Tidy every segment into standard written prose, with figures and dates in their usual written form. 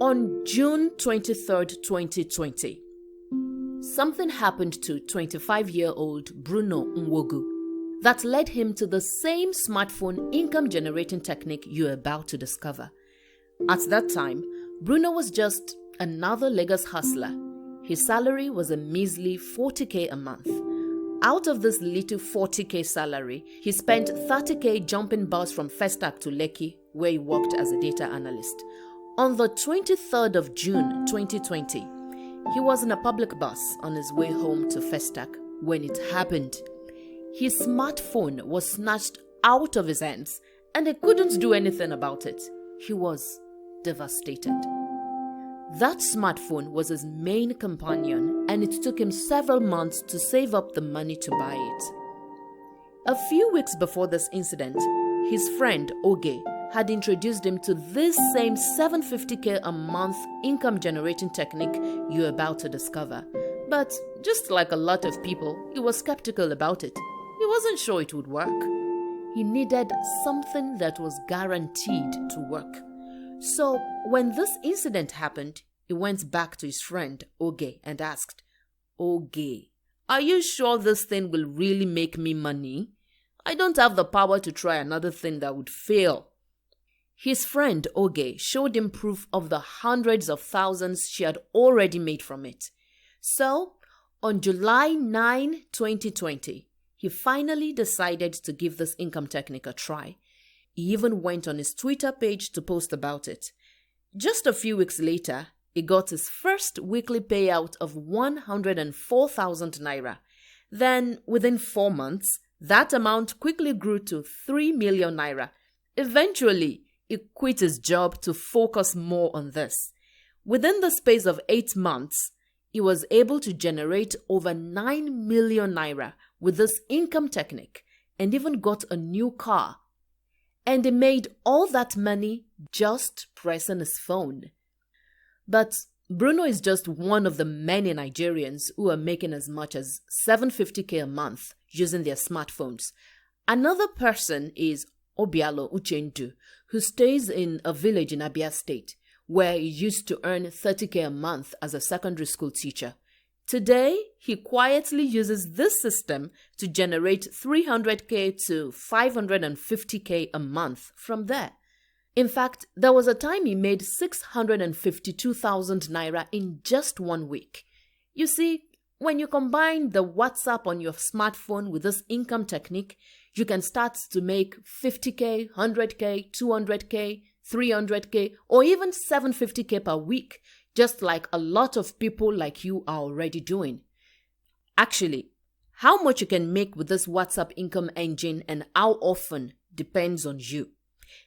On June 23rd, 2020, something happened to 25-year-old Bruno Nwogu that led him to the same smartphone income-generating technique you're about to discover. At that time, Bruno was just another Lagos hustler. His salary was a measly 40k a month. Out of this little 40k salary, he spent 30k jumping bus from S.E.D.P to Lekki, where he worked as a data analyst. On the 23rd of June 2020, he was in a public bus on his way home to S.E.D.P when it happened. His smartphone was snatched out of his hands and he couldn't do anything about it. He was devastated. That smartphone was his main companion and it took him several months to save up the money to buy it. A few weeks before this incident, his friend Oge had introduced him to this same 750k a month income generating technique you're about to discover. But just like a lot of people, he was skeptical about it. He wasn't sure it would work. He needed something that was guaranteed to work. So when this incident happened, he went back to his friend Oge and asked, "Oge, are you sure this thing will really make me money? I don't have the power to try another thing that would fail." His friend Oge showed him proof of the hundreds of thousands she had already made from it. So, on July 9, 2020, he finally decided to give this income technique a try. He even went on his Twitter page to post about it. Just a few weeks later, he got his first weekly payout of 104,000 naira. Then, within 4 months, that amount quickly grew to 3 million naira. Eventually, he quit his job to focus more on this. Within the space of 8 months, he was able to generate over 9 million naira with this income technique and even got a new car. And he made all that money just pressing his phone. But Bruno is just one of the many Nigerians who are making as much as 750k a month using their smartphones. Another person is Obialo Uchendu, who stays in a village in Abia State, where he used to earn 30k a month as a secondary school teacher. Today, he quietly uses this system to generate 300k to 550k a month from there. In fact, there was a time he made 652,000 naira in just 1 week. You see, when you combine the WhatsApp on your smartphone with this income technique, you can start to make 50k, 100k, 200k, 300k, or even 750k per week, just like a lot of people like you are already doing. Actually, how much you can make with this WhatsApp income engine and how often depends on you.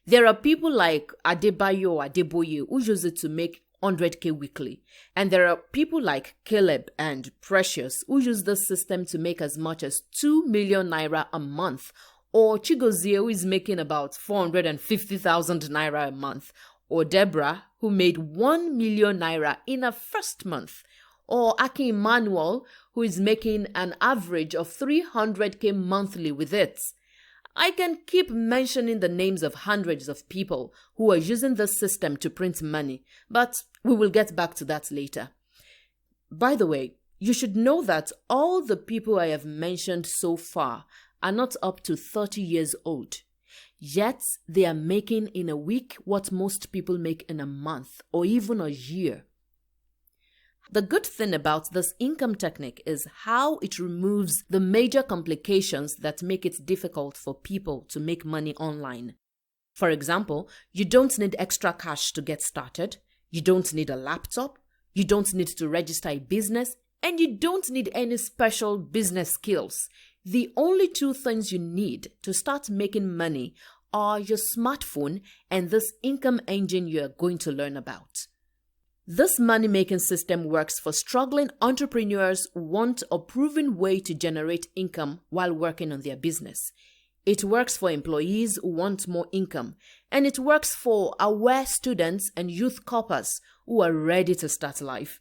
There are people like Adebayo or Adeboye who use it to make 100k weekly. And there are people like Caleb and Precious who use this system to make as much as 2 million naira a month. Or Chigozie, who is making about 450,000 naira a month. Or Deborah, who made 1 million naira in her first month. Or Aki Emmanuel, who is making an average of 300k monthly with it. I can keep mentioning the names of hundreds of people who are using this system to print money, but we will get back to that later. By the way, you should know that all the people I have mentioned so far are not up to 30 years old. Yet, they are making in a week what most people make in a month or even a year. The good thing about this income technique is how it removes the major complications that make it difficult for people to make money online. For example, you don't need extra cash to get started, you don't need a laptop, you don't need to register a business, and you don't need any special business skills. The only two things you need to start making money are your smartphone and this income engine you are going to learn about. This money-making system works for struggling entrepreneurs who want a proven way to generate income while working on their business. It works for employees who want more income, and it works for aware students and youth corpers who are ready to start life.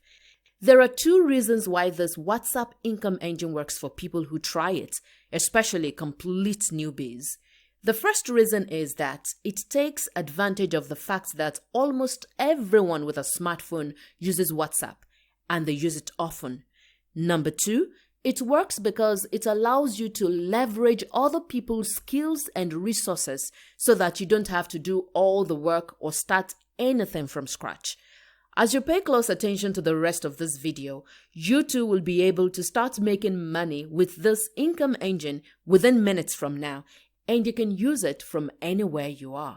There are two reasons why this WhatsApp income engine works for people who try it, especially complete newbies. The first reason is that it takes advantage of the fact that almost everyone with a smartphone uses WhatsApp, and they use it often. Number two, it works because it allows you to leverage other people's skills and resources so that you don't have to do all the work or start anything from scratch. As you pay close attention to the rest of this video, you too will be able to start making money with this income engine within minutes from now, and you can use it from anywhere you are.